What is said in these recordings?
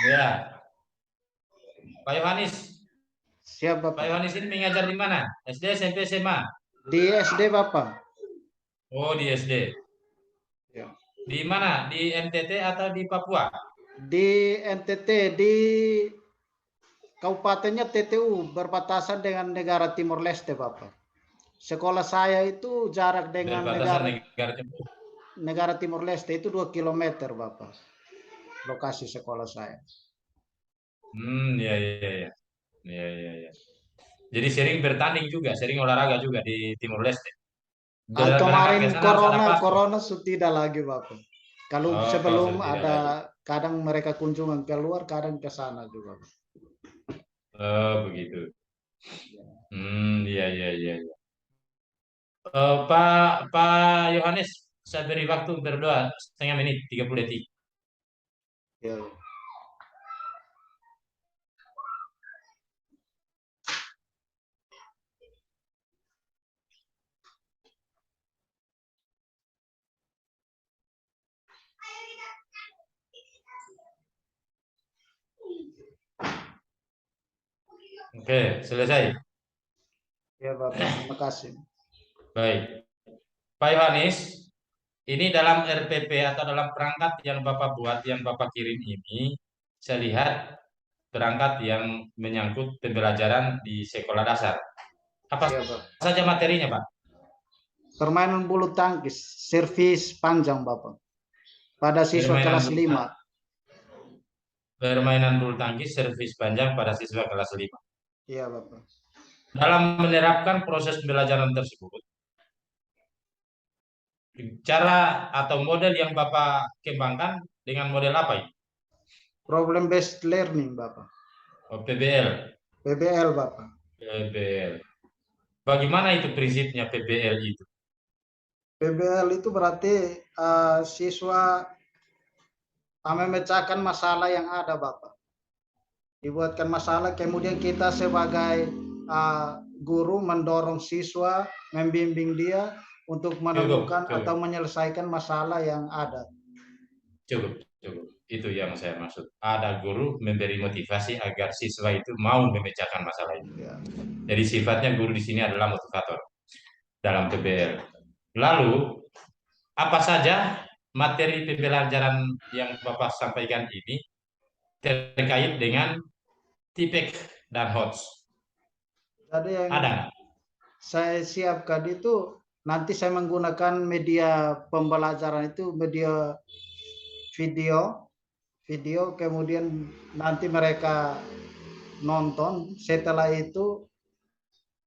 Ya, Pak Yohanis. Siap, Pak Bapak. Yohanis ini mengajar di mana? SD, SMP, SMA? Di SD, Bapak. Oh, di SD. Ya. Di mana? Di NTT atau di Papua? Di NTT, di Kabupatennya TTU, berbatasan dengan negara Timor Leste, Bapak. Sekolah saya itu jarak dengan Berbatasan negara negara Timur. negara Timor Leste itu 2 kilometer, Bapak. Lokasi sekolah saya. Ya, ya, ya. Ya, ya, ya. Jadi sering bertanding juga, sering olahraga juga di Timur Leste. Berangkat Kemarin ke sana harus ada corona paspor. corona tidak lagi, Bapak. Kalau Oh, sebelum sudah tidak ada lagi. kadang mereka kunjungan keluar, kadang ke sana juga, Pak. Oh, begitu. Iya, iya, iya, iya. Pak Yohanes, saya beri waktu berdoa 1/2 menit, 30 detik. Ya. Oke, selesai. Ya, Bapak. Terima kasih. Baik. Pak Yohanes, ini dalam RPP atau dalam perangkat yang Bapak buat, yang Bapak kirim ini, saya lihat perangkat yang menyangkut pembelajaran di sekolah dasar. Apa Ya, Pak. saja materinya, Pak? Permainan bulu tangkis, servis panjang, Bapak. Pada siswa Permainan kelas bulu 5. permainan bulu tangkis servis panjang pada siswa kelas 5. Iya, Bapak. Dalam menerapkan proses pembelajaran tersebut, cara atau model yang Bapak kembangkan dengan model apa ini? Problem based learning, Bapak. Oh, PBL. PBL, Bapak. PBL. Bagaimana itu prinsipnya PBL itu? PBL itu berarti siswa memecahkan masalah yang ada, Bapak. Dibuatkan masalah, kemudian kita sebagai guru mendorong siswa, membimbing dia untuk Cukup, menemukan atau cukup, menyelesaikan masalah yang ada. cukup, cukup. Itu yang saya maksud. Ada guru memberi motivasi agar siswa itu mau memecahkan masalah itu. Ya. Jadi sifatnya guru di sini adalah motivator dalam PBL. Lalu, apa saja materi pembelajaran yang Bapak sampaikan ini terkait dengan TPEC dan HOTS? Jadi yang Ada nggak? saya siapkan itu nanti saya menggunakan media pembelajaran itu media video, kemudian nanti mereka nonton, setelah itu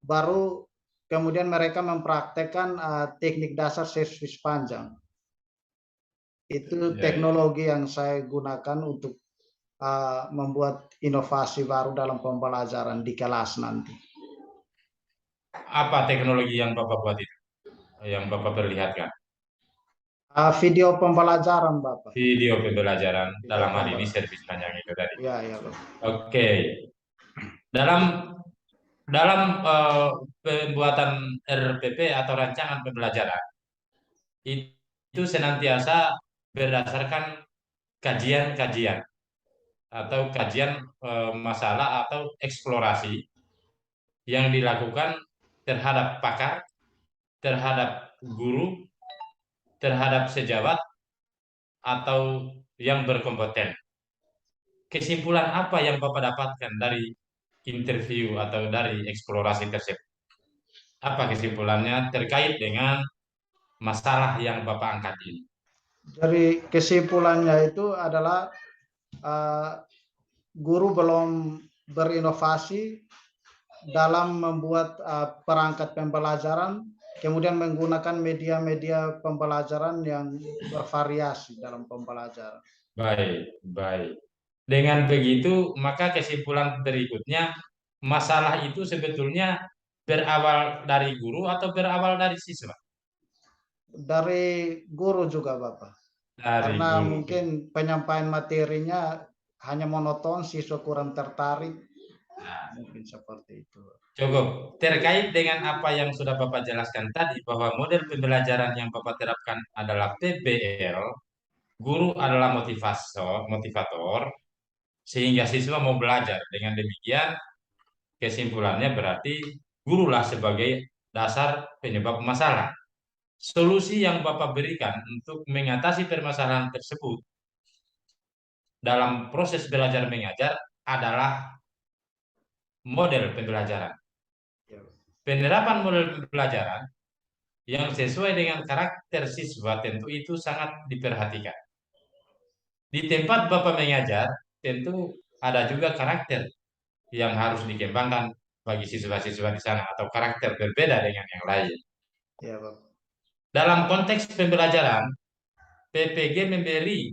baru kemudian mereka mempraktekkan teknik dasar servis panjang. Itu Ya, ya. teknologi yang saya gunakan untuk membuat inovasi baru dalam pembelajaran di kelas nanti. Apa teknologi yang Bapak buat itu? Yang Bapak perlihatkan? Video pembelajaran, Bapak. Video pembelajaran Video dalam hal ini pembelajaran. servis panjang itu tadi. Ya, ya, Bapak. Oke. Dalam dalam pembuatan RPP atau rancangan pembelajaran itu senantiasa berdasarkan kajian-kajian atau kajian masalah atau eksplorasi yang dilakukan terhadap pakar, terhadap guru, terhadap sejawat atau yang berkompeten. Kesimpulan apa yang Bapak dapatkan dari interview atau dari eksplorasi tersebut? Apa kesimpulannya terkait dengan masalah yang Bapak angkat ini? Dari kesimpulannya itu adalah uh, guru belum berinovasi dalam membuat perangkat pembelajaran, kemudian menggunakan media-media pembelajaran yang bervariasi dalam pembelajaran. Baik, baik. Dengan begitu, maka kesimpulan berikutnya, masalah itu sebetulnya berawal dari guru atau berawal dari siswa? Dari guru juga, Bapak. Dari Karena guru. mungkin penyampaian materinya hanya monoton, siswa kurang tertarik, Nah, mungkin seperti itu. cukup. Terkait dengan apa yang sudah Bapak jelaskan tadi, bahwa model pembelajaran yang Bapak terapkan adalah PBL, guru adalah motivator, sehingga siswa mau belajar. Dengan demikian, kesimpulannya berarti gurulah sebagai dasar penyebab masalah. Solusi yang Bapak berikan untuk mengatasi permasalahan tersebut dalam proses belajar mengajar adalah model pembelajaran. Ya, Penerapan model pembelajaran yang sesuai dengan karakter siswa tentu itu sangat diperhatikan. Di tempat Bapak mengajar, tentu ada juga karakter yang harus dikembangkan bagi siswa-siswa di sana atau karakter berbeda dengan yang lain. ya Bapak. Dalam konteks pembelajaran, PPG memberi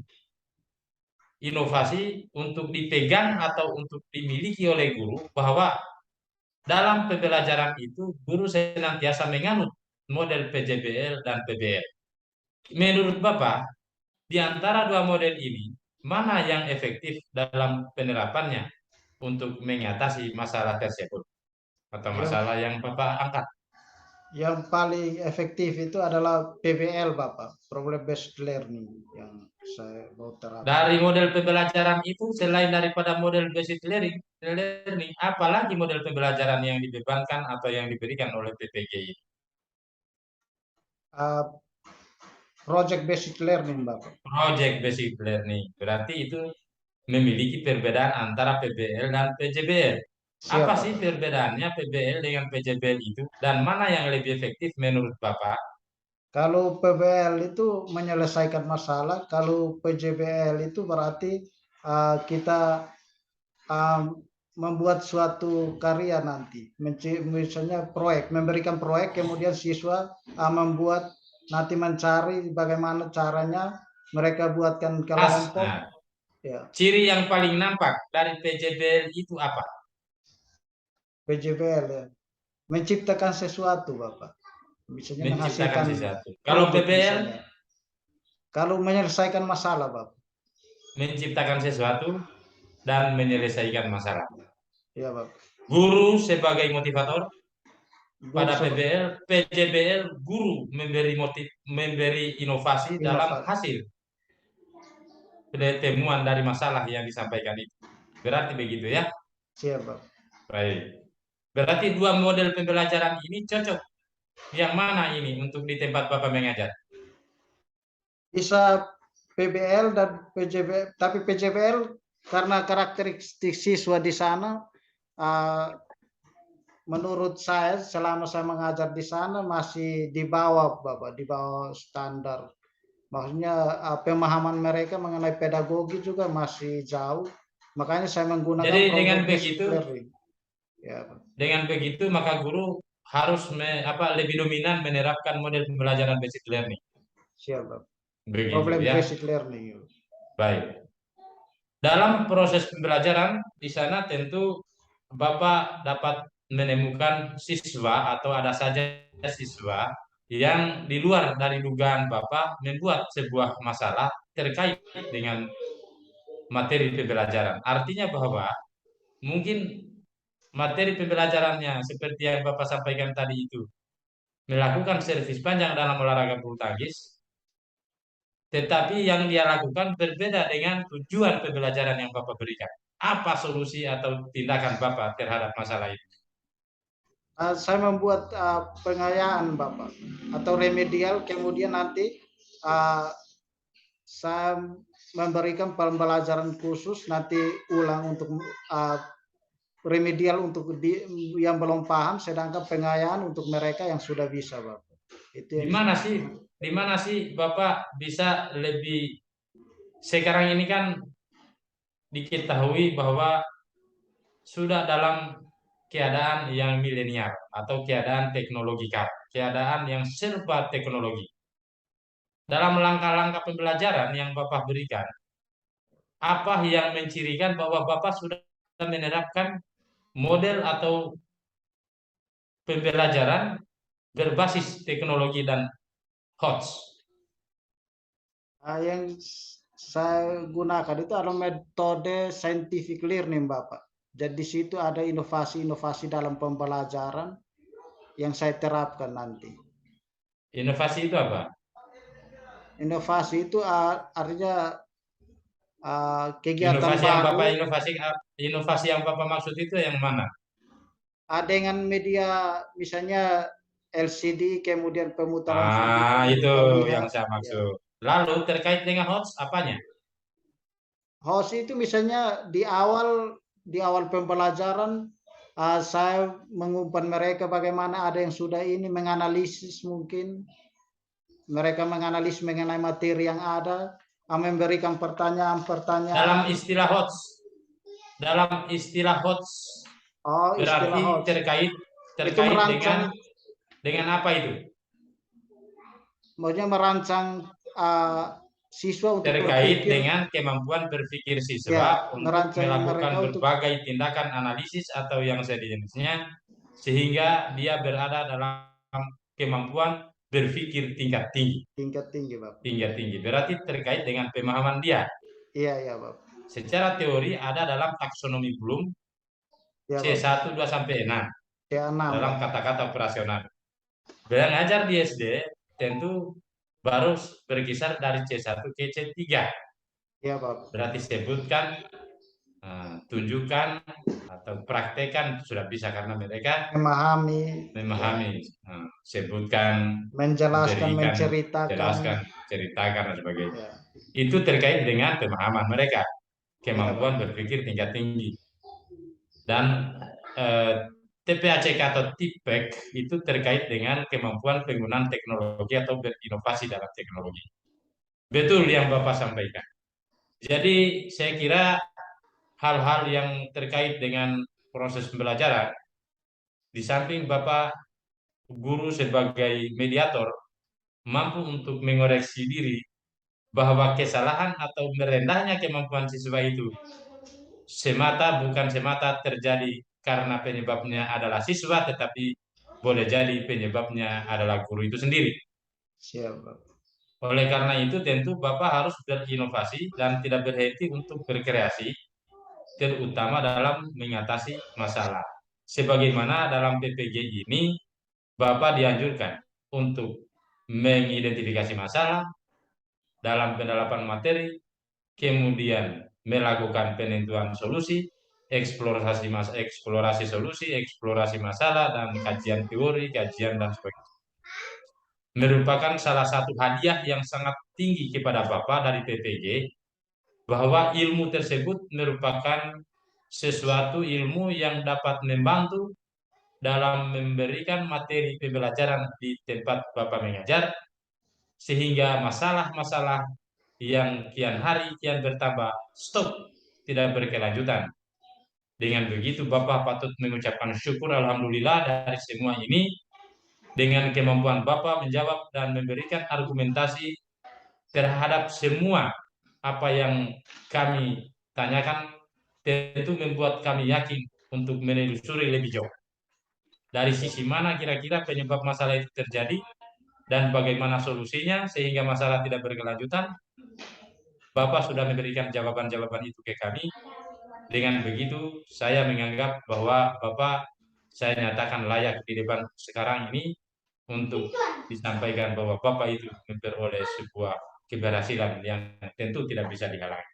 inovasi untuk dipegang atau untuk dimiliki oleh guru bahwa dalam pembelajaran itu guru senantiasa menganut model PJBL dan PBL. Menurut Bapak, di antara dua model ini, mana yang efektif dalam penerapannya untuk mengatasi masalah tersebut atau Yang masalah yang Bapak angkat? yang paling efektif itu adalah PBL Bapak, problem based learning yang saya mau terapkan. Dari model pembelajaran itu, selain daripada model basic learning, apalagi model pembelajaran yang dibebankan atau yang diberikan oleh PPG ini? Uh, project based learning Bapak. Project basic learning. Berarti itu memiliki perbedaan antara PBL dan PJBL. Siap Apa sih Bapak. perbedaannya PBL dengan PJBL itu dan mana yang lebih efektif menurut Bapak? Kalau PBL itu menyelesaikan masalah, kalau PJBL itu berarti kita uh, membuat suatu karya nanti, misalnya proyek, memberikan proyek, kemudian siswa membuat nanti mencari bagaimana caranya mereka buatkan kelompok, Nah, ya ciri yang paling nampak dari PJBL itu apa? PJBL ya, menciptakan sesuatu Bapak, misalnya Menciptakan menghasilkan sesuatu. Kalau produk PBL, misalnya. Kalau menyelesaikan masalah Bapak, menciptakan sesuatu dan menyelesaikan masalah. ya Bapak. Guru sebagai motivator, Guru pada sebab PBL, PJBL, guru memberi inovasi dalam inovasi, hasil temuan dari masalah yang disampaikan itu. Berarti begitu ya. siap Bapak. Baik. Berarti dua model pembelajaran ini cocok. Yang mana ini untuk di tempat Bapak mengajar? Bisa PBL dan PJBL, tapi PJBL karena karakteristik siswa di sana, menurut saya selama saya mengajar di sana masih di bawah Bapak, di bawah standar. Maksudnya pemahaman mereka mengenai pedagogi juga masih jauh. Makanya saya menggunakan Jadi dengan problem based begitu, learning. Ya, Pak. maka guru harus lebih dominan menerapkan model pembelajaran basic learning. Siap, Pak. Begitu Problem ya. basic learning. Baik. Dalam proses pembelajaran di sana tentu Bapak dapat menemukan siswa atau ada saja siswa yang di luar dari dugaan Bapak membuat sebuah masalah terkait dengan materi pembelajaran. Artinya bahwa mungkin materi pembelajarannya seperti yang Bapak sampaikan tadi itu melakukan servis panjang dalam olahraga bulu tangkis, tetapi yang dia lakukan berbeda dengan tujuan pembelajaran yang Bapak berikan. Apa solusi atau tindakan Bapak terhadap masalah itu? Saya membuat pengayaan Bapak atau remedial, kemudian nanti saya memberikan pembelajaran khusus nanti ulang untuk remedial untuk yang belum paham, sedangkan pengayaan untuk mereka yang sudah bisa Bapak. Itu Di yang mana sih, Bapak bisa lebih sekarang ini kan diketahui bahwa sudah dalam keadaan yang milenial atau keadaan teknologikal, keadaan yang serba teknologi. Dalam langkah-langkah pembelajaran yang Bapak berikan, apa yang mencirikan bahwa Bapak sudah menerapkan model atau pembelajaran berbasis teknologi dan HOTS? yang saya gunakan itu adalah metode scientific learning Bapak. Jadi di situ ada inovasi-inovasi dalam pembelajaran yang saya terapkan nanti. Inovasi itu apa? Inovasi itu artinya kegiatan Inovasi yang Bapak baru inovasi yang Bapak maksud itu yang mana? dengan media misalnya LCD, kemudian pemutaran video yang Itu kita yang lihat. saya Ya. maksud. Lalu terkait dengan hoax apanya? Host itu misalnya di awal pembelajaran saya mengumpan mereka bagaimana ada yang sudah ini menganalisis mungkin mereka menganalisis mengenai materi yang ada, memberikan Dalam pertanyaan-pertanyaan. istilah hoax, dalam istilah hoax Oh, istilah berarti host terkait itu terkait merancang, dengan apa itu? maksudnya merancang siswa untuk Terkait berpikir, dengan kemampuan berpikir siswa ya untuk merancang melakukan mereka untuk berbagai tindakan analisis atau yang sejenisnya sehingga dia berada dalam kemampuan berpikir tingkat tinggi. tingkat tinggi, Bapak. Tingkat tinggi berarti terkait dengan pemahaman dia. Iya, iya, Bapak. Secara teori ada dalam taksonomi Bloom Iya, Bapak. C1 2 sampai 6 C6, dalam Bapak. kata-kata operasional. Belajar di SD tentu baru berkisar dari C1 ke C3. Iya, Bapak. Berarti sebutkan, tunjukkan atau praktekan sudah bisa karena mereka Memahami, ya, memahami. Sebutkan, menjelaskan, berikan, menceritakan, jelaskan, ceritakan dan sebagainya. ya, Itu terkait dengan pemahaman mereka, iya, kemampuan Bapak. berpikir tingkat tinggi. Dan TPACK atau TIPEK itu terkait dengan kemampuan penggunaan teknologi atau berinovasi dalam teknologi. Betul yang Bapak sampaikan. Jadi saya kira hal-hal yang terkait dengan proses pembelajaran, di samping Bapak guru sebagai mediator mampu untuk mengoreksi diri bahwa kesalahan atau merendahnya kemampuan siswa itu bukan semata terjadi karena penyebabnya adalah siswa, tetapi boleh jadi penyebabnya adalah guru itu sendiri. Siap, Bapak. Oleh karena itu tentu Bapak harus berinovasi dan tidak berhenti untuk berkreasi, terutama dalam mengatasi masalah. Sebagaimana dalam PPG ini, Bapak dianjurkan untuk mengidentifikasi masalah dalam pendalaman materi, kemudian melakukan penentuan solusi, eksplorasi solusi, eksplorasi masalah, dan kajian teori, kajian dan sebagainya. Merupakan salah satu hadiah yang sangat tinggi kepada Bapak dari PPG, bahwa ilmu tersebut merupakan sesuatu ilmu yang dapat membantu dalam memberikan materi pembelajaran di tempat Bapak mengajar, sehingga masalah-masalah yang kian hari kian bertambah stop, tidak berkelanjutan. Dengan begitu Bapak patut mengucapkan syukur alhamdulillah dari semua ini, dengan kemampuan Bapak menjawab dan memberikan argumentasi terhadap semua apa yang kami tanyakan, tentu membuat kami yakin untuk menelusuri lebih jauh. Dari sisi mana kira-kira penyebab masalah itu terjadi dan bagaimana solusinya sehingga masalah tidak berkelanjutan. Bapak sudah memberikan jawaban-jawaban itu ke kami. Dengan begitu, saya menganggap bahwa Bapak saya nyatakan layak di depan sekarang ini untuk disampaikan bahwa Bapak itu memperoleh sebuah keberhasilan yang tentu tidak bisa dihalangi.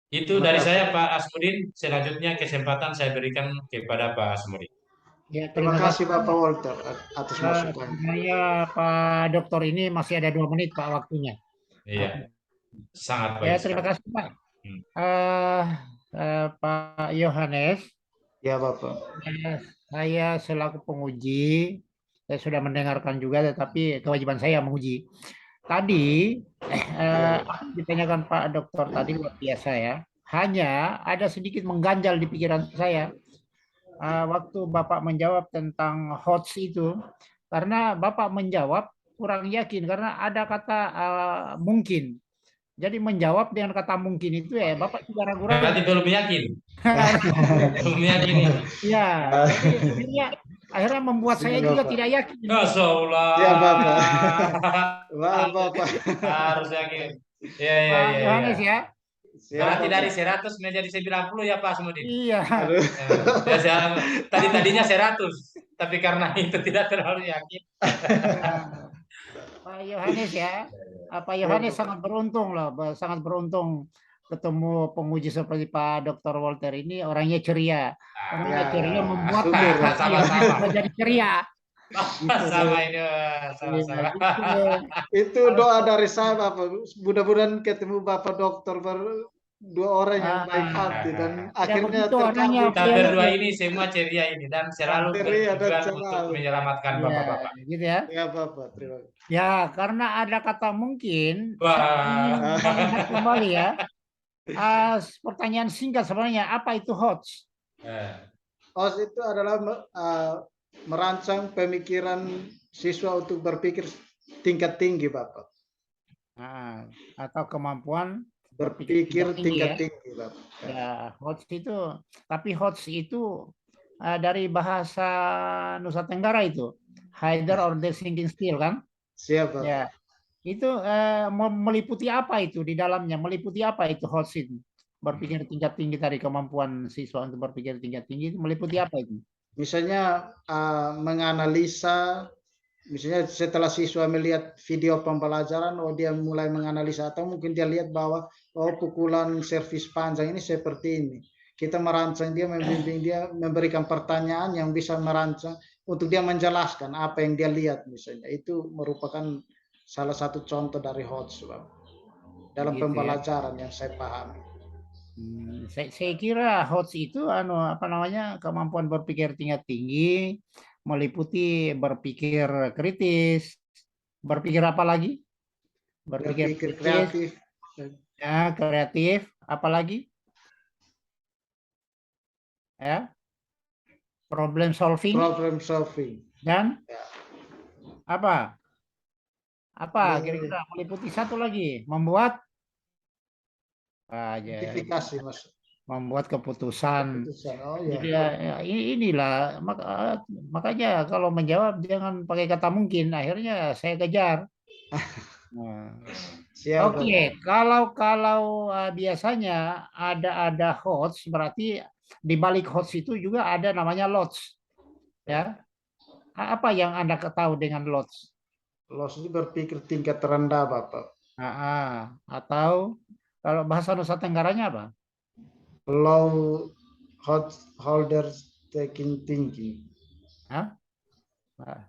Itu Terima dari kasih. saya Pak Asmudin. Selanjutnya kesempatan saya berikan kepada Pak Asmudin. Ya, Terima terima kasih kasih. Bapak Walter atas masukan. Saya Pak Dokter ini masih ada 2 menit Pak waktunya. Iya, sangat Ya, baik terima sekali. kasih Pak. Hmm. Pak Yohanes, Ya, Bapak. saya selaku penguji, saya sudah mendengarkan juga, tetapi kewajiban saya menguji. Tadi apa yang ditanyakan Pak Dokter tadi luar biasa ya. Hanya ada sedikit mengganjal di pikiran saya waktu Bapak menjawab tentang hoax itu, karena Bapak menjawab kurang yakin karena ada kata mungkin. Jadi menjawab dengan kata mungkin itu ya Bapak juga ragu-ragu. Berarti belum yakin. Belum yakin ini. Ya, jadi akhirnya membuat saya juga tidak yakin. Masya Allah. Ya, Bapak. Wah, Bapak. Harus yakin. Ya, ya, Pak ya, Yohanes ya. ya. Berarti Bapak. dari 100 menjadi 90 ya Pak Asmudin. Iya. Tadinya 100, tapi karena itu tidak terlalu yakin. Pak Yohanes ya. Pak Yohanes sangat beruntung loh, sangat beruntung ketemu penguji seperti Pak Dr. Walter ini orangnya ceria. Orangnya Ya, ceria ya. membuat Syukur, hati Pak. yang Sama-sama. menjadi ceria. Gitu. Sama ini, Iya, sama-sama. gitu. Itu doa dari saya Bapak. Mudah-mudahan ketemu Bapak dokter dua orang yang baik hati dan Ya akhirnya begitu orangnya terkabul Kita Pak berdua Yahya. ini semua ceria ini dan selalu ceria dan bertujuan untuk selalu. menyelamatkan Ya, bapak-bapak. gitu ya. Ya Bapak, terima kasih. Ya, karena ada kata mungkin, saya Wah. ingin mengingat kembali ya. Pertanyaan singkat sebenarnya, apa itu HOTS? HOTS itu adalah merancang pemikiran siswa untuk berpikir tingkat tinggi, Bapak. Nah, atau kemampuan Berpikir tingkat ya. tinggi, Bapak. Ya, HOTS itu, tapi HOTS itu dari bahasa Nusa Tenggara itu, Higher Order Thinking Skill kan? Siap, Bapak. Ya, itu meliputi apa itu di dalamnya? Meliputi apa itu HOTS itu? Berpikir tingkat tinggi tadi, kemampuan siswa untuk berpikir tingkat tinggi itu meliputi apa itu? Misalnya menganalisa, misalnya setelah siswa melihat video pembelajaran, oh dia mulai menganalisa, atau mungkin dia lihat bahwa oh pukulan servis panjang ini seperti ini. Kita merancang dia, membimbing dia, memberikan pertanyaan yang bisa merancang untuk dia menjelaskan apa yang dia lihat misalnya. Itu merupakan salah satu contoh dari HOTS, Bang, dalam Gitu ya. pembelajaran yang saya pahami. Saya kira HOTS itu apa namanya, kemampuan berpikir tingkat tinggi, meliputi berpikir kritis, berpikir apa lagi? Berpikir kreatif. Ya, kreatif, apa lagi? Ya, problem solving. Problem solving. Dan ya. apa? Apa kira-kira meliputi satu lagi? Membuat Identifikasi, Mas. Membuat keputusan. Oh, ya. Jadi inilah makanya kalau menjawab jangan pakai kata mungkin, akhirnya saya kejar. Nah. Oke, kalau biasanya ada HOTS, berarti di balik HOTS itu juga ada namanya LOTS. Ya. Apa yang Anda ketahui dengan LOTS? LOTS itu berpikir tingkat rendah, Bapak. Atau kalau bahasa Nusa Tenggaranya apa? Low holder thinking.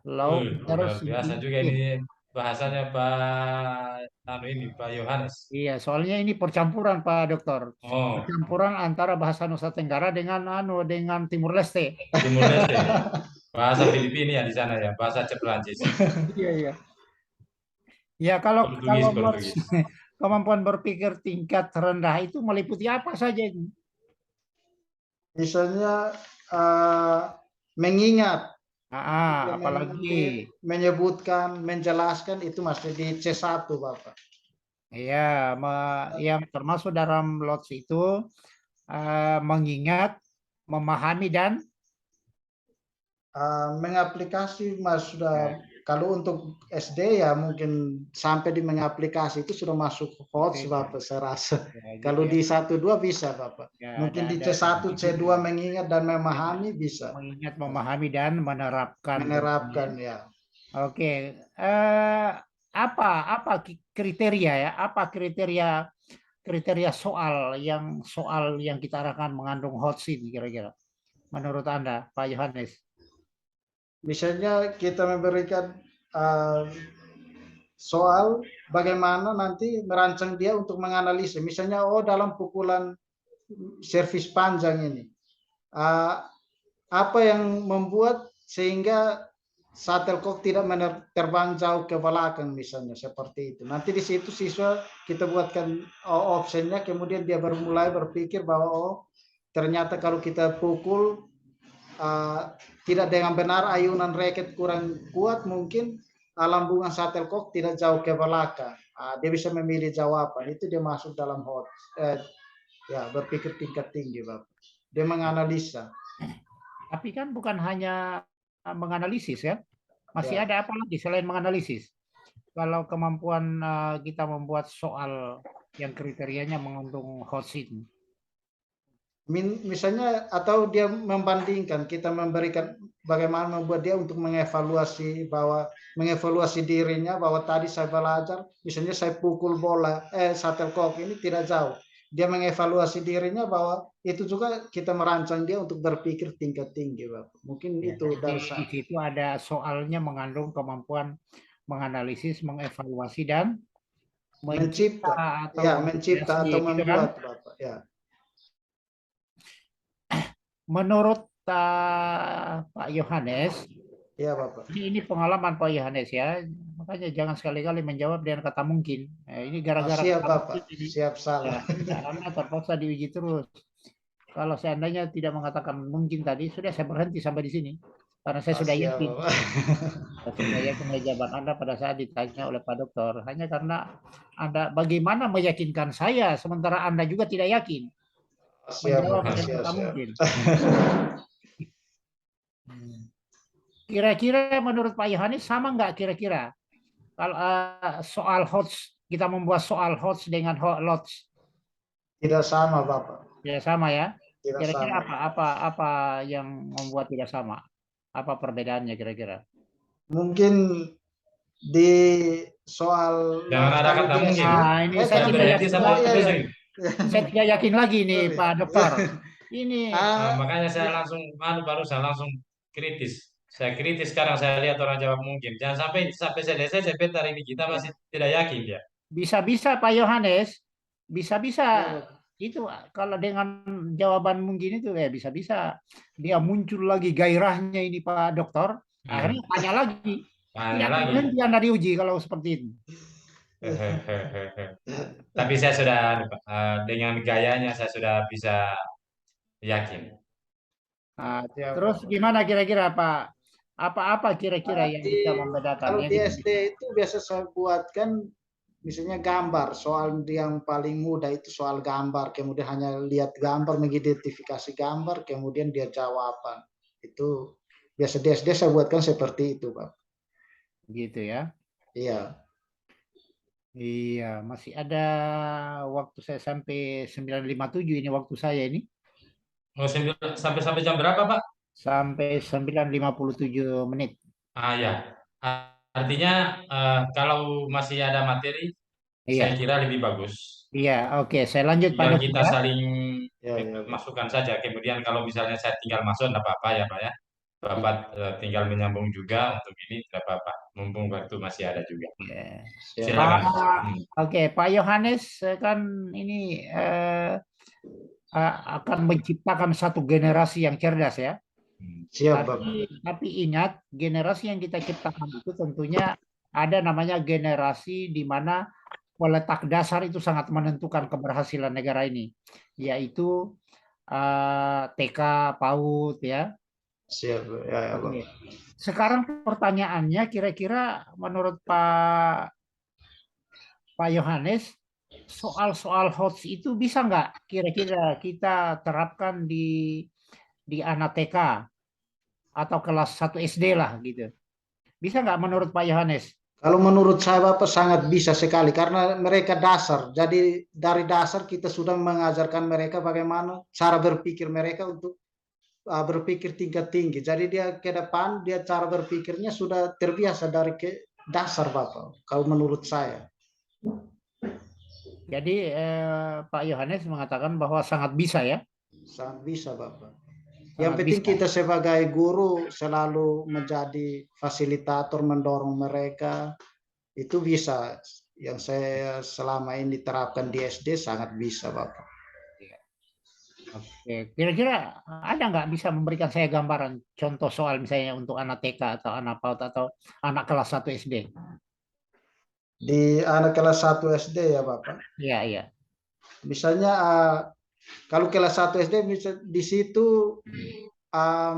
Low luar biasa juga ini bahasanya Pak Yohanes. Iya, soalnya ini percampuran Pak Dokter. Percampuran antara bahasa Nusa Tenggara dengan dengan Timur Leste. Timur Leste. Bahasa Filipina ya di sana ya, bahasa Prancis. Iya. Ya, kalau kemampuan berpikir tingkat rendah itu meliputi apa saja ini? Misalnya mengingat, apalagi menyebutkan, menjelaskan, itu masih di C1, Bapak. Iya, yang termasuk dalam LOTS itu mengingat, memahami, dan mengaplikasi, Mas. Sudah kalau untuk SD ya mungkin sampai di mengaplikasi itu sudah masuk HOTS, Bapak, saya rasa. Kalau di 1-2 bisa, Bapak. Mungkin di C1, C2 mengingat dan memahami bisa. Mengingat, memahami, dan menerapkan. Menerapkan, ya. Oke. Apa kriteria ya? Apa kriteria soal yang kita akan mengandung HOTS ini kira-kira? Menurut Anda, Pak Yohanes? Misalnya kita memberikan soal bagaimana nanti merancang dia untuk menganalisa. Misalnya, dalam pukulan servis panjang ini, apa yang membuat sehingga shuttlecock tidak terbang jauh ke belakang, misalnya seperti itu. Nanti di situ siswa kita buatkan optionnya, kemudian dia baru mulai berpikir bahwa ternyata kalau kita pukul tidak dengan benar, ayunan raket kurang kuat, mungkin lambungan shuttlecock tidak jauh ke belakang. Dia bisa memilih jawaban. Itu dia masuk dalam berpikir tingkat tinggi, Bapak. Dia menganalisa. Tapi kan bukan hanya menganalisis ya. Masih ada apa lagi selain menganalisis? Kalau kemampuan kita membuat soal yang kriterianya mengandung HOTS itu. Misalnya, atau dia membandingkan, kita memberikan bagaimana membuat dia untuk mengevaluasi dirinya, bahwa tadi saya belajar, misalnya saya pukul bola shuttlecock ini tidak jauh, dia mengevaluasi dirinya bahwa itu juga kita merancang dia untuk berpikir tingkat tinggi, Bapak. Mungkin Ya, itu di dari situ ada soalnya mengandung kemampuan menganalisis, mengevaluasi dan mencipta, mencipta ya atau mencipta atau kreasi, gitu kan? membuat, Bapak. Ya, Menurut Pak Yohanes, ya Bapak. ini pengalaman Pak Yohanes ya, makanya jangan sekali-kali menjawab dengan kata mungkin. Ini gara-gara Siap, kata Bapak. mungkin ini. Siap salah. Ya, Anda terpaksa diuji terus. Kalau seandainya tidak mengatakan mungkin tadi, sudah saya berhenti sampai di sini. Karena saya sudah Siap, yakin. Bapak. Saya sudah yakin jawaban Anda pada saat ditanya oleh Pak Dokter. Hanya karena Anda bagaimana meyakinkan saya, sementara Anda juga tidak yakin. Siap, Menjawab Bapak. dengan Siap, kata siap. mungkin. Kira-kira menurut Pak Yohanes sama nggak kira-kira? Kalau soal HOTS, kita membuat soal HOTS dengan LOTS. Tidak sama, Bapak. Tidak sama ya? Tidak Kira-kira sama. apa yang membuat tidak sama? Apa perbedaannya kira-kira? Mungkin di soal Jangan ada kalau kata di mungkin. SD, Ini saya Saya kalau tidak di, berhenti yakin sama oh lagi. iya, iya. pusing. Saya tidak yakin lagi nih Sorry. Pak Dokter. Ini Makanya saya langsung, barusan langsung kritis. Saya kritis sekarang saya lihat orang jawab mungkin. Jangan sampai selesai sampai hari ini kita masih tidak yakin ya. bisa-bisa Pak Yohanes, bisa-bisa Iya, Bapak. itu kalau dengan jawaban mungkin itu ya bisa-bisa dia muncul lagi gairahnya ini Pak Dokter. Hmm. Akhirnya tanya lagi. Tidak Tanya akan lagi. berhenti Anda diuji kalau seperti itu. Tapi saya sudah dengan gayanya saya sudah bisa yakin. Nah, Siap, terus Bapak. gimana kira-kira Pak? Apa kira-kira yang bisa membedakan Kalau yang di kita SD itu biasa saya buatkan misalnya gambar, soal yang paling mudah itu soal gambar, kemudian hanya lihat gambar, mengidentifikasi gambar, kemudian dia jawaban. Itu biasa di SD saya buatkan seperti itu, Pak. gitu ya? Iya. Iya, masih ada waktu saya sampai 9.57 ini waktu saya ini. Oh, sampai jam berapa, Pak? Sampai 9.57 menit. Ya. Artinya kalau masih ada materi, saya Iya, kira lebih bagus. iya, oke. Saya lanjut Pak Biar Dokter kita ya. saling Ya, ya, Pak. masukkan saja. Kemudian kalau misalnya saya tinggal masuk, tidak apa-apa ya, Pak ya. Bapak tinggal menyambung juga untuk ini, tidak apa-apa. Mumpung waktu masih ada juga. Iya. Siap, Pak, Silakan. oke, Pak Yohanes kan ini akan menciptakan satu generasi yang cerdas ya. Siap, Bapak. Tapi ingat, generasi yang kita ciptakan itu tentunya ada namanya generasi di mana letak dasar itu sangat menentukan keberhasilan negara ini, yaitu TK, PAUD ya. Siap, ya, ya, Oke. Bapak. Sekarang pertanyaannya kira-kira menurut Pak Yohanes, soal-soal HOTS itu bisa nggak kira-kira kita terapkan di anak TK atau kelas 1 SD lah gitu. Bisa nggak menurut Pak Yohanes? Kalau menurut saya Bapak sangat bisa sekali karena mereka dasar. Jadi dari dasar kita sudah mengajarkan mereka bagaimana cara berpikir mereka untuk berpikir tingkat tinggi. Jadi dia ke depan dia cara berpikirnya sudah terbiasa dari dasar Bapak. Kalau menurut saya Jadi Pak Yohanes mengatakan bahwa sangat bisa ya, sangat bisa Bapak. Yang sangat penting bisa. kita sebagai guru selalu menjadi fasilitator mendorong mereka itu bisa. Yang saya selama ini terapkan di SD sangat bisa Bapak. Oke, kira-kira ada nggak bisa memberikan saya gambaran contoh soal misalnya untuk anak TK atau anak PAUD atau anak kelas 1 SD? Di anak kelas 1 SD ya Bapak. Iya, iya. Misalnya kalau kelas 1 SD bisa di situ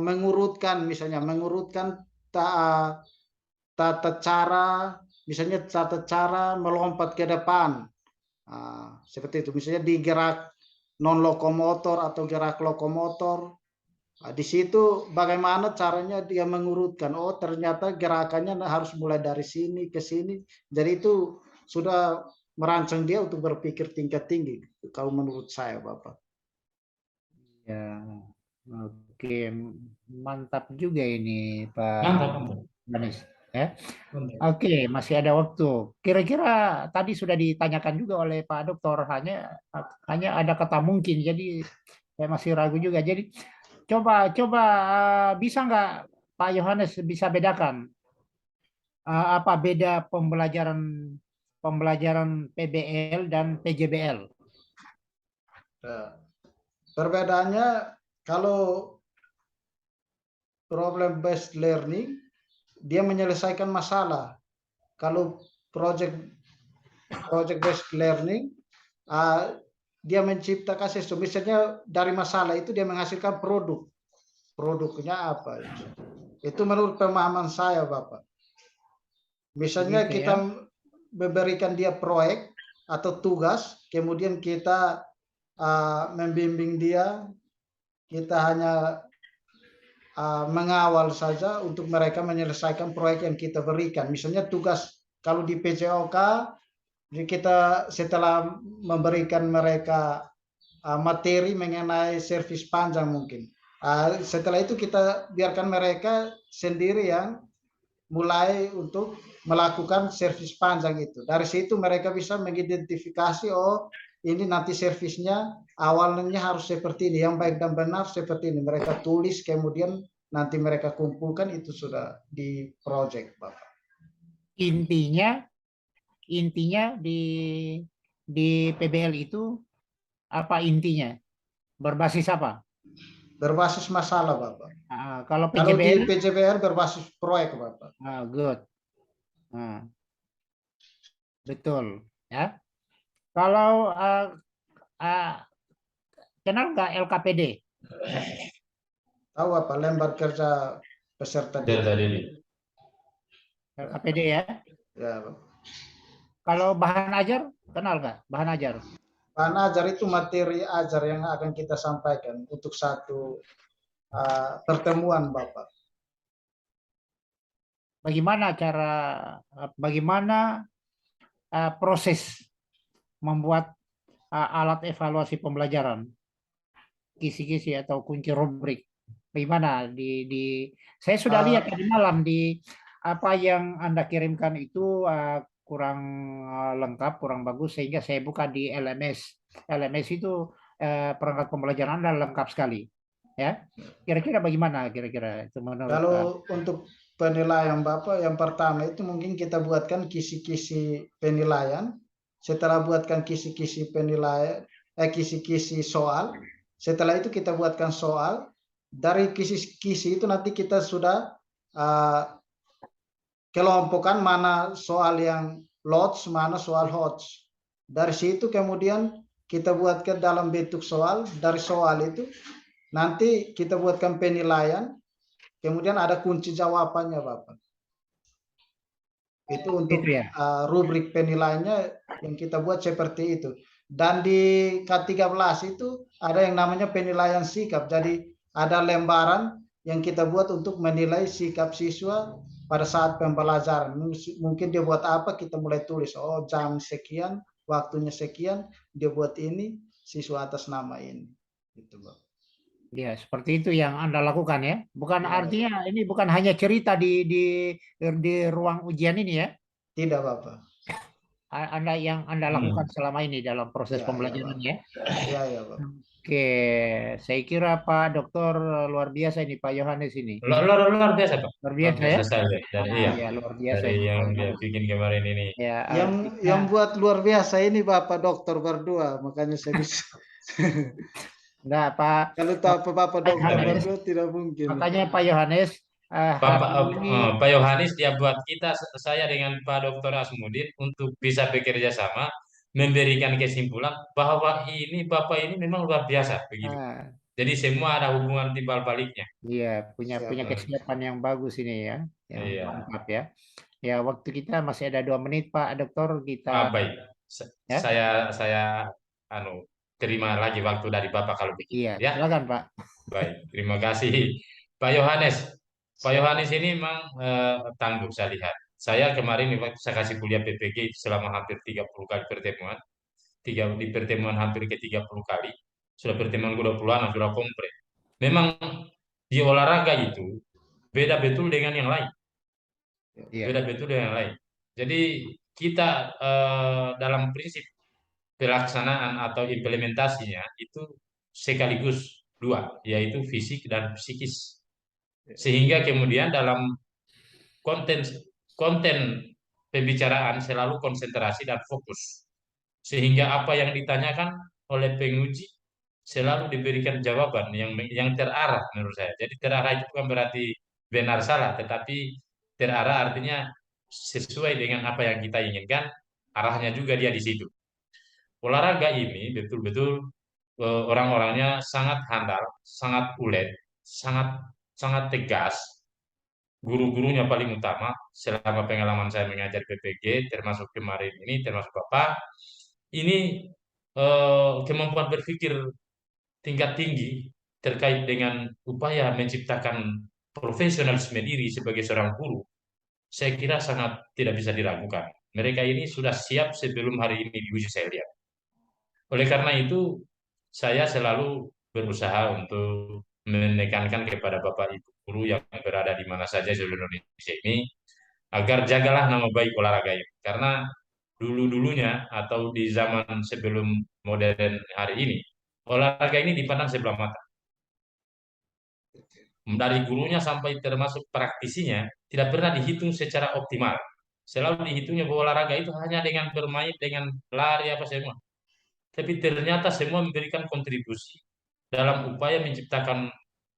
mengurutkan misalnya mengurutkan tata cara misalnya tata cara melompat ke depan. Seperti itu misalnya di gerak non lokomotor atau gerak lokomotor. Di situ bagaimana caranya dia mengurutkan. Oh, ternyata gerakannya harus mulai dari sini ke sini. Jadi itu sudah merancang dia untuk berpikir tingkat tinggi. Kalau menurut saya, Bapak. Ya, oke, mantap juga ini Pak Mantap, mantap. Yohanes. Ya. Oke, masih ada waktu. Kira-kira tadi sudah ditanyakan juga oleh Pak Dokter, hanya ada kata mungkin. Jadi saya masih ragu juga. Jadi coba coba bisa nggak Pak Yohanes bisa bedakan apa beda pembelajaran pembelajaran PBL dan PJBL? Nah, perbedaannya kalau problem based learning dia menyelesaikan masalah. Kalau project project based learning dia menciptakan sesuatu. Misalnya dari masalah itu dia menghasilkan produk. Produknya apa? Itu menurut pemahaman saya, Bapak. Misalnya Begitu ya. kita memberikan dia proyek atau tugas, kemudian kita membimbing dia, kita hanya mengawal saja untuk mereka menyelesaikan proyek yang kita berikan. Misalnya tugas kalau di PJOK, kita setelah memberikan mereka materi mengenai servis panjang mungkin. Setelah itu kita biarkan mereka sendiri yang mulai untuk melakukan servis panjang itu. Dari situ mereka bisa mengidentifikasi, oh ini nanti servisnya awalnya harus seperti ini, yang baik dan benar seperti ini. Mereka tulis, kemudian nanti mereka kumpulkan, itu sudah di project, Bapak. Intinya di PBL itu apa intinya? Berbasis apa? Berbasis masalah, Bapak. Kalau Kalau di PJBL, PJBL berbasis proyek, Bapak. good. Betul. Ya. Kalau kenal nggak LKPD? Tahu apa? Lembar kerja peserta didik. LKPD ya. Ya, Bapak. Kalau bahan ajar, kenal nggak? Bahan ajar. Bahan ajar itu materi ajar yang akan kita sampaikan untuk satu pertemuan, Bapak. Bagaimana proses membuat alat evaluasi pembelajaran, kisi-kisi atau kunci rubrik? Bagaimana saya sudah lihat tadi malam di apa yang Anda kirimkan itu kurang lengkap, kurang bagus, sehingga saya buka di LMS. LMS itu perangkat pembelajaran Anda lengkap sekali. Ya, kira-kira bagaimana kira-kira itu menurut? Kalau untuk penilaian Bapak, yang pertama itu mungkin kita buatkan kisi-kisi penilaian. Setelah buatkan kisi-kisi penilaian, kisi-kisi soal. Setelah itu kita buatkan soal. Dari kisi-kisi itu nanti kita sudah kelompokkan mana soal yang lots, mana soal hots. Dari situ kemudian kita buatkan dalam bentuk soal. Dari soal itu nanti kita buatkan penilaian, kemudian ada kunci jawabannya, Bapak. Itu untuk rubrik penilaiannya yang kita buat seperti itu. Dan di K13 itu ada yang namanya penilaian sikap. Jadi ada lembaran yang kita buat untuk menilai sikap siswa pada saat pembelajaran. Mungkin dia buat apa, kita mulai tulis. Oh, jam sekian, waktunya sekian, dia buat ini, siswa atas nama ini. Gitu, Bapak. Ya, seperti itu yang Anda lakukan ya. Bukan ya. Artinya ini bukan hanya cerita di ruang ujian ini ya. Tidak, Bapak. Anda lakukan selama ini dalam proses pembelajaran ya. Iya, Bapak. Oke, saya kira Pak Dokter luar biasa ini, Pak Yohanes ini. Luar biasa, Pak. Luar biasa ya. Dari luar biasa dari yang dia bikin kemarin ini. Ya, yang buat luar biasa ini Bapak Dokter berdua, makanya saya bisa. Enggak, Pak. Kalau tahu Bapak Dokter berdua tidak mungkin. Makanya Pak Yohanes, Pak Yohanes dia buat kita, saya dengan Pak Dokter Asmudin untuk bisa bekerja sama, memberikan kesimpulan bahwa ini Bapak ini memang luar biasa begitu. Jadi semua ada hubungan timbal baliknya. Iya, punya kesiapan yang bagus ini ya, yang mantap ya. Ya, waktu kita masih ada 2 menit Pak Dokter, kita. Baik, saya terima lagi waktu dari Bapak kalau begitu. Iya, silakan Pak. Baik, terima kasih Pak Yohanes. Pak Yohanes ini memang tangguh saya lihat. Saya kemarin waktu saya kasih kuliah PPG selama hampir 30 kali pertemuan. Di pertemuan hampir ke 30 kali. Sudah pertemuan ke 20-an, sudah komplit. Memang di olahraga itu beda betul dengan yang lain. Iya. Beda betul dengan yang lain. Jadi kita dalam prinsip pelaksanaan atau implementasinya itu sekaligus dua, yaitu fisik dan psikis. Sehingga kemudian dalam konten konten pembicaraan selalu konsentrasi dan fokus. Sehingga apa yang ditanyakan oleh penguji selalu diberikan jawaban yang terarah menurut saya. Jadi terarah itu bukan berarti benar salah, tetapi terarah artinya sesuai dengan apa yang kita inginkan, arahnya juga dia di situ. Olahraga ini betul-betul orang-orangnya sangat handal, sangat ulet, sangat sangat tegas. Guru-gurunya paling utama selama pengalaman saya mengajar PPG, termasuk kemarin ini, termasuk Bapak, ini kemampuan berpikir tingkat tinggi terkait dengan upaya menciptakan profesionalisme diri sebagai seorang guru, saya kira sangat tidak bisa diragukan. Mereka ini sudah siap sebelum hari ini diuji, saya lihat. Oleh karena itu, saya selalu berusaha untuk menekankan kepada Bapak Ibu guru yang berada di mana saja di seluruh Indonesia ini, agar jagalah nama baik olahraga ini. Karena dulu-dulunya atau di zaman sebelum modern hari ini, olahraga ini dipandang sebelah mata. Dari gurunya sampai termasuk praktisinya, tidak pernah dihitung secara optimal. Selalu dihitungnya bahwa olahraga itu hanya dengan bermain, dengan lari apa semua. Tapi ternyata semua memberikan kontribusi dalam upaya menciptakan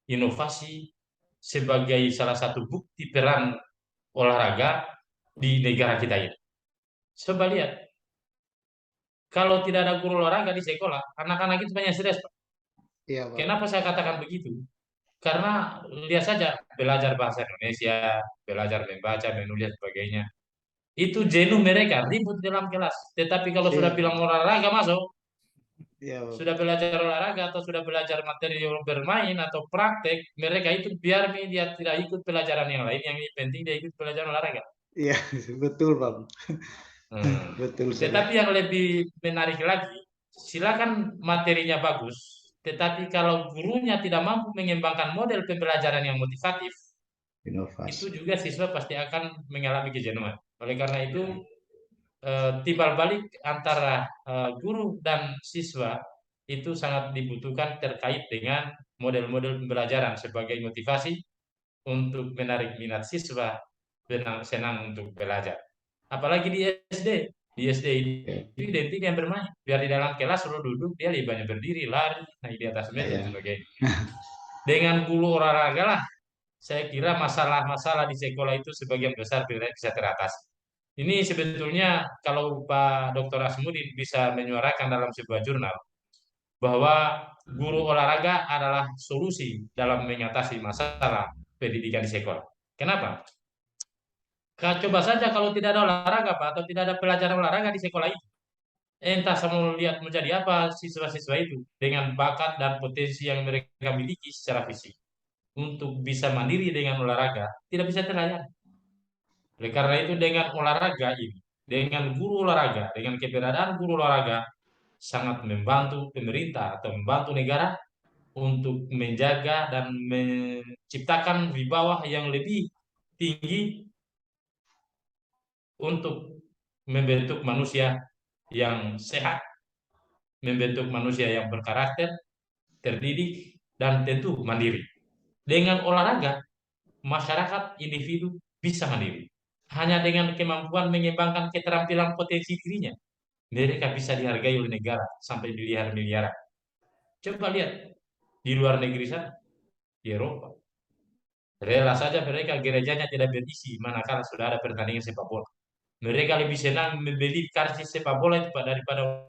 inovasi sebagai salah satu bukti peran olahraga di negara kita ini. Coba lihat, kalau tidak ada guru olahraga di sekolah, anak-anak itu banyak stres, Pak. Iya, Pak. Kenapa saya katakan begitu? Karena lihat saja, belajar bahasa Indonesia, belajar membaca, menulis, sebagainya. Itu jenuh mereka, ribut dalam kelas. Tetapi kalau sudah Siap. bilang olahraga masuk, Iya, sudah Pak. belajar olahraga atau sudah belajar materi bermain atau praktek, mereka itu biar dia tidak ikut pelajaran yang lain, yang penting dia ikut pelajaran olahraga. Iya, betul, Bang. Hmm. Betul sekali. Tetapi yang lebih menarik lagi, silakan materinya bagus, tetapi kalau gurunya tidak mampu mengembangkan model pembelajaran yang motivatif, itu Inovasi. juga siswa pasti akan mengalami kejenuhan. Oleh karena itu, timbal balik antara guru dan siswa itu sangat dibutuhkan terkait dengan model-model pembelajaran sebagai motivasi untuk menarik minat siswa senang untuk belajar. Apalagi di SD. Di SD itu identik yang bermain. Biar di dalam kelas selalu duduk, dia lebih banyak berdiri, lari, naik di atas meja, dan Iya. sebagainya. Dengan guru olahraga lah, saya kira masalah-masalah di sekolah itu sebagian besar bisa teratasi. Ini sebetulnya kalau Pak Dr. Asmudin bisa menyuarakan dalam sebuah jurnal bahwa guru olahraga adalah solusi dalam mengatasi masalah pendidikan di sekolah. Kenapa? Coba saja kalau tidak ada olahraga, Pak, atau tidak ada pelajaran olahraga di sekolah itu. Entah saya mau lihat menjadi apa siswa-siswa itu dengan bakat dan potensi yang mereka miliki secara fisik untuk bisa mandiri dengan olahraga tidak bisa terlayani. Oleh karena itu dengan olahraga ini, dengan guru olahraga, dengan keberadaan guru olahraga sangat membantu pemerintah atau membantu negara untuk menjaga dan menciptakan wibawa yang lebih tinggi untuk membentuk manusia yang sehat, membentuk manusia yang berkarakter, terdidik, dan tentu mandiri. Dengan olahraga, masyarakat individu bisa mandiri. Hanya dengan kemampuan mengembangkan keterampilan potensi dirinya, mereka bisa dihargai oleh negara sampai miliar-miliaran. Coba lihat di luar negeri sana, di Eropa. Rela saja mereka gerejanya tidak berisi manakala sudah ada pertandingan sepak bola. Mereka lebih senang membeli karcis sepak bola itu Pak, daripada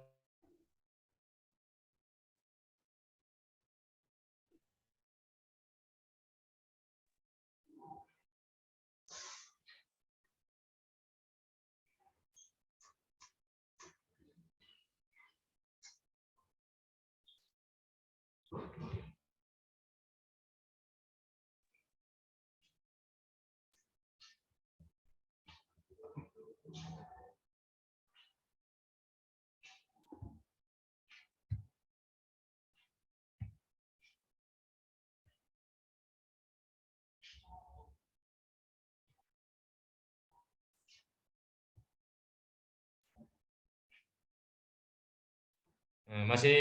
Masih